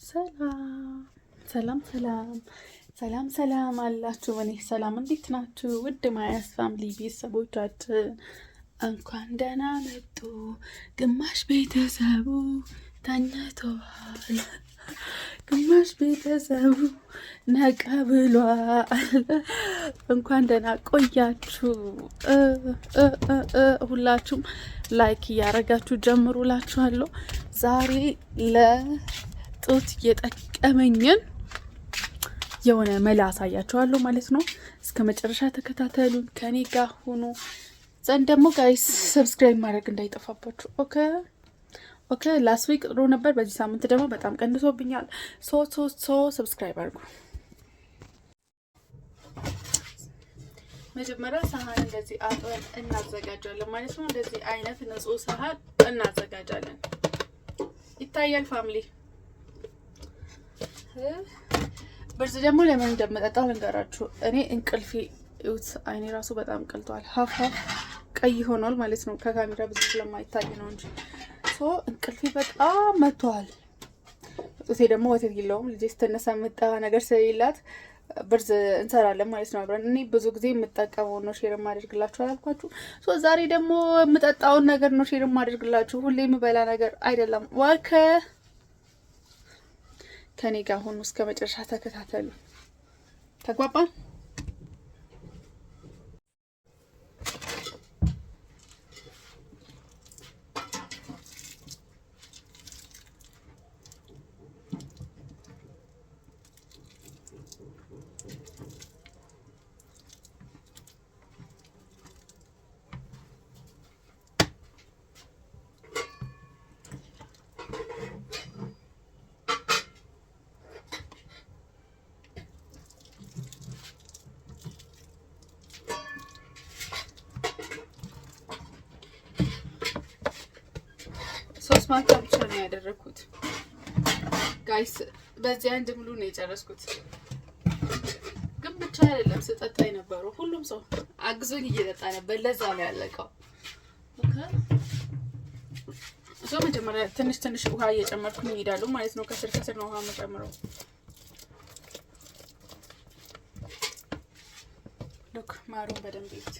ሰላም ሰላም ሰላም ሰላም ሰላም አላችሁ። እኔ ሰላም እንዴት ናችሁ? ውድ ማያስ ፋሚሊ ቤተሰቦቻችን እንኳን ደህና መጡ። ግማሽ ቤተሰቡ ተኝተዋል፣ ግማሽ ቤተሰቡ ነቃ ብሏል። እንኳን ደህና ቆያችሁ። ሁላችሁም ላይክ እያደረጋችሁ ጀምሩላችኋለሁ። ዛሬ ለጡት የጠቀመኝን የሆነ መላ አሳያችኋለሁ ማለት ነው። እስከ መጨረሻ ተከታተሉን፣ ከኔ ጋር ሁኑ። ዘንድ ደግሞ ጋይስ ሰብስክራይብ ማድረግ እንዳይጠፋባችሁ። ኦኬ ላስት ዊክ ጥሩ ነበር። በዚህ ሳምንት ደግሞ በጣም ቀንሶብኛል። ሰብስክራይብ አድርጉ። መጀመሪያ ሳህን እንደዚህ አጥበን እናዘጋጃለን ማለት ነው። እንደዚህ አይነት ንጹህ ሳህን እናዘጋጃለን። ይታያል ፋሚሊ። ብርዝ ደግሞ ለምን እንደምጠጣው ልንገራችሁ። እኔ እንቅልፌ እዩት፣ አይኔ ራሱ በጣም ቀልቷል። ሀፍ ቀይ ሆኗል ማለት ነው። ከካሜራ ብዙ ስለማይታይ ነው እንጂ እንቅልፌ በጣም መጥቷል። ጡቴ ደግሞ ወተት የለውም። ልጄ ስትነሳ የምጠባ ነገር ስለሌላት ብርዝ እንሰራለን ማለት ነው አብረን። እኔ ብዙ ጊዜ የምጠቀመው ነው ሼር ማድረግላችሁ አላልኳችሁ? ዛሬ ደግሞ የምጠጣውን ነገር ነው ሼር ማድረግላችሁ። ሁሌ የምበላ ነገር አይደለም። ከኔ ጋር ሆኑ፣ እስከ መጨረሻ ተከታተሉ። ተግባባን? ሶስት ማንኪያ ብቻ ነው ያደረኩት ጋይስ። በዚህ አንድ ሙሉ ነው የጨረስኩት። ግን ብቻ አይደለም ስጠጣ የነበረው፣ ሁሉም ሰው አግዞኝ እየጠጣ ነበር። ለዛ ነው ያለቀው። መጀመሪያ ትንሽ ውሃ እየጨመርኩኝ እሄዳለሁ ማለት ነው። ከስር ነው ውሃ የምጨምረው። ሉክ ማሩን በደንብ ይዩት።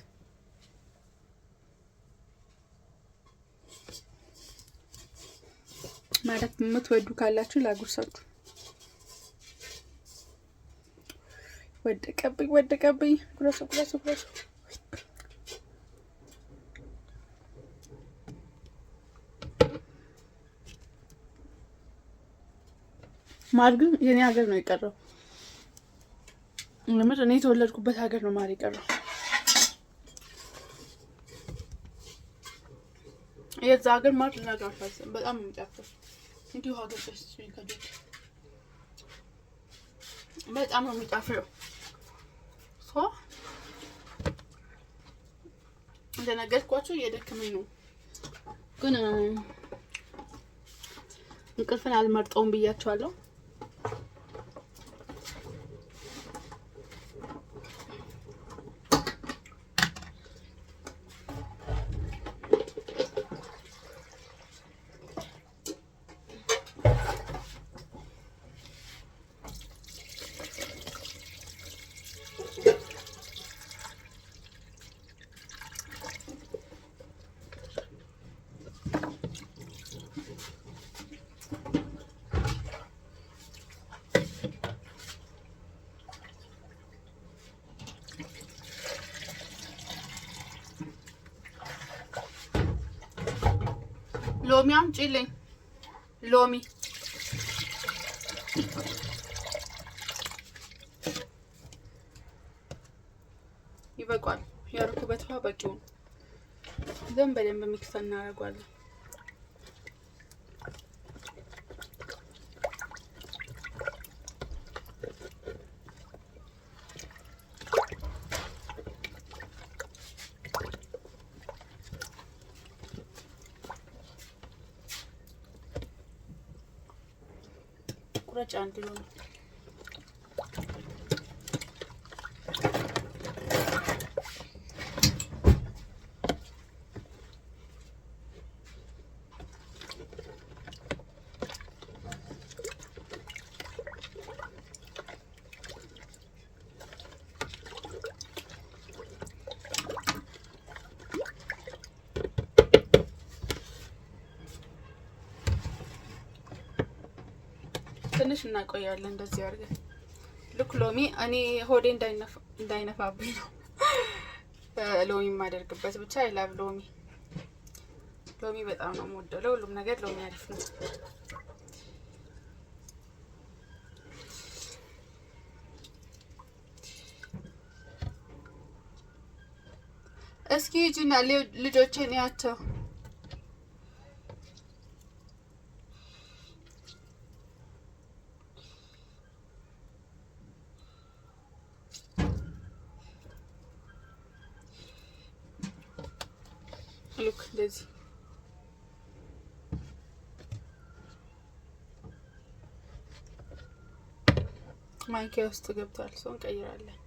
ማለት የምትወዱ ካላችሁ ላጉርሳችሁ። ወደቀብኝ። ጉረሱ። ማር ግን የኔ ሀገር ነው የቀረው። ለምን እኔ የተወለድኩበት ሀገር ነው ማር የቀረው። የዛ ሀገር ማር እናጋፋስ በጣም የሚጣፍጥ እንዲሁ ሀገር ተስፋኝ ከዶት በጣም ነው የሚጣፍጠው። እንደነገርኳችሁ እየደከመኝ ነው፣ ግን እንቅልፍን አልመርጠውም ብያቸዋለሁ። ሎሚ አምጪልኝ። ሎሚ ይበቃል። ያረኩበት ውሃ በቂው ነው። ዘን በደንብ ሚክስ እናደርጋለን። ቁረጭ አንድ ሎሚ ትንሽ እናቆያለን እንደዚህ አድርገን። ልክ ሎሚ እኔ ሆዴ እንዳይነፋብኝ ነው ሎሚ የማደርግበት። ብቻ አይላብ ሎሚ በጣም ነው የምወደው። ለሁሉም ነገር ሎሚ አሪፍ ነው። እስኪ ሂጂና ልጆቼን ያቸው። ሉክ እንደዚህ ማንኪያ ውስጥ ገብቷል። ሰው እንቀይራለን።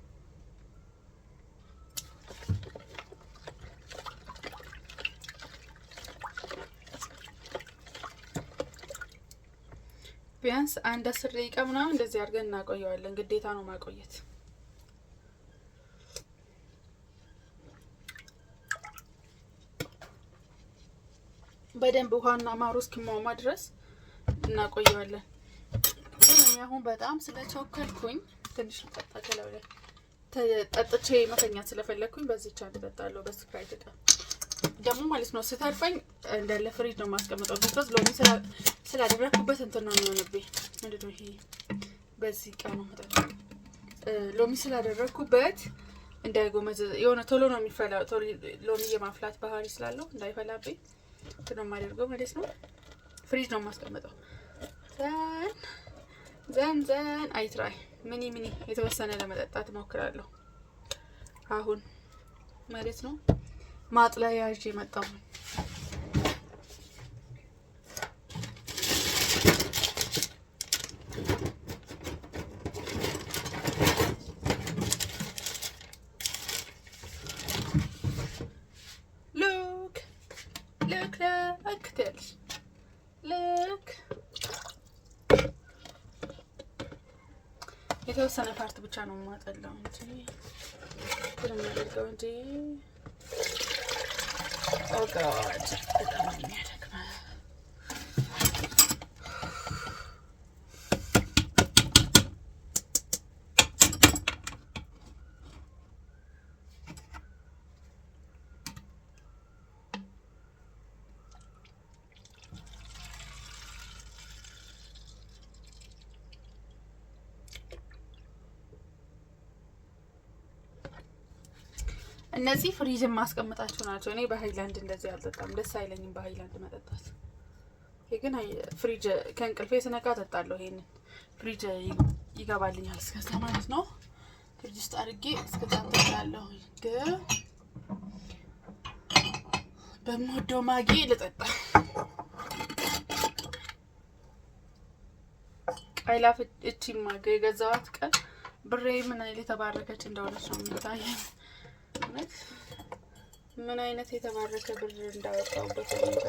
ቢያንስ አንድ 10 ደቂቃ ምናምን እንደዚህ አድርገን እናቆየዋለን። ግዴታ ነው ማቆየት። በደንብ ውሃና ማሩ እስኪሟሟ ድረስ እናቆየዋለን። ግን እኔ አሁን በጣም ስለቸኮልኩኝ ትንሽ ልጠጣ ከለውለ ጠጥቼ መተኛት ስለፈለኩኝ በዚህ ቻንት ጠጣለሁ። በስፕራይት ደግሞ ማለት ነው ስተርፈኝ እንዳለ ፍሪጅ ነው ማስቀምጠው። ቢኮዝ ሎሚ ስላደረኩበት እንትን ነው የሚሆንብኝ። ምንድነው ይሄ? በዚህ ቀኑ መጣ ሎሚ ስላደረኩበት እንዳይጎመዝ የሆነ ቶሎ ነው የሚፈላው። ቶሎ ሎሚ የማፍላት ባህሪ ስላለው እንዳይፈላብኝ ነው የማደርገው ማለት ነው። ፍሪጅ ነው ማስቀምጠው። ዘን አይትራይ ሚኒ የተወሰነ ለመጠጣት እሞክራለሁ አሁን ማለት ነው። ማጥለያ ያዥ መጣሁ። ሉክ የተወሰነ ፓርት ብቻ ነው የማጠላው እንጂ ስለማደርገው እንጂ ኦ ጋድ በጣም የሚያደክመው። እነዚህ ፍሪጅ ማስቀምጣቸው ናቸው። እኔ በሃይላንድ እንደዚህ አልጠጣም፣ ደስ አይለኝም በሃይላንድ መጠጣት። ይሄ ግን ፍሪጅ ከእንቅልፌ ስነቃ እጠጣለሁ። ይሄንን ፍሪጅ ይገባልኛል እስከዛ ማለት ነው። ፍሪጅ ውስጥ አድርጌ እስከዛ እጠጣለሁ። ግን በምወደው ማጊ ልጠጣ። ቀይላፍ እቺ ማጊ የገዛዋት ቀን ብሬ ምን አይነት የተባረከች እንደሆነች ነው የሚታየው። ምን አይነት የተባረከ ብር እንዳወጣውበት እንጃ።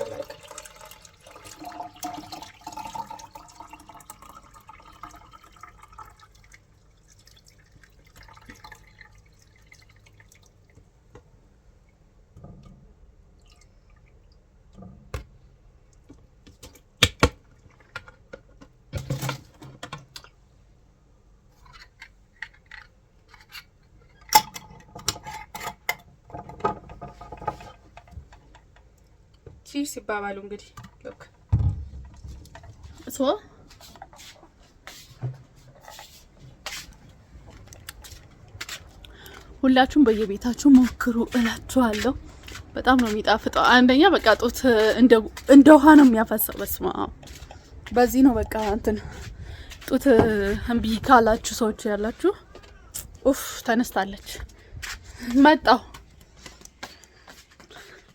ቺርስ ይባባሉ እንግዲህ ሎክ ሶ ሁላችሁም በየቤታችሁ ሞክሩ እላችኋለሁ። በጣም ነው የሚጣፍጠው። አንደኛ በቃ ጡት እንደ ውሃ ነው የሚያፈሰው። በስማ በዚህ ነው በቃ እንትን ጡት እምቢ ካላችሁ ሰዎች ያላችሁ ኡፍ ተነስታለች መጣው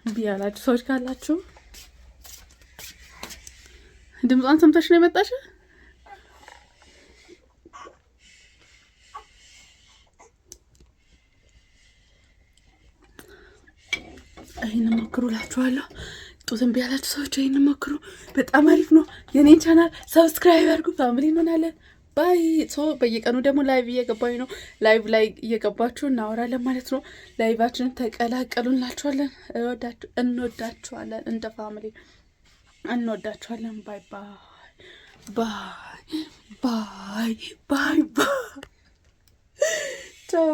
ቢያላችሁ ሰዎች ካላችሁ ድምጿን ሰምተሽ ነው የመጣሽ። ይሄንን ሞክሩላችኋለሁ። ጡትን ቢያላችሁ ሰዎች ይሄንን ሞክሩ። በጣም አሪፍ ነው። የኔን ቻናል ሰብስክራይብ አድርጉ። ፋሚሊ እንሆናለን። ባይ ሶ በየቀኑ ደግሞ ላይቭ እየገባኝ ነው። ላይቭ ላይ እየገባችሁ እናወራለን ማለት ነው። ላይቫችንን ተቀላቀሉላችኋለን። እንወዳችኋለን። እንደ ፋሚሊ እንወዳችኋለን። ባይ ባይ ባይ ባይ ባይ ባይ ቻው።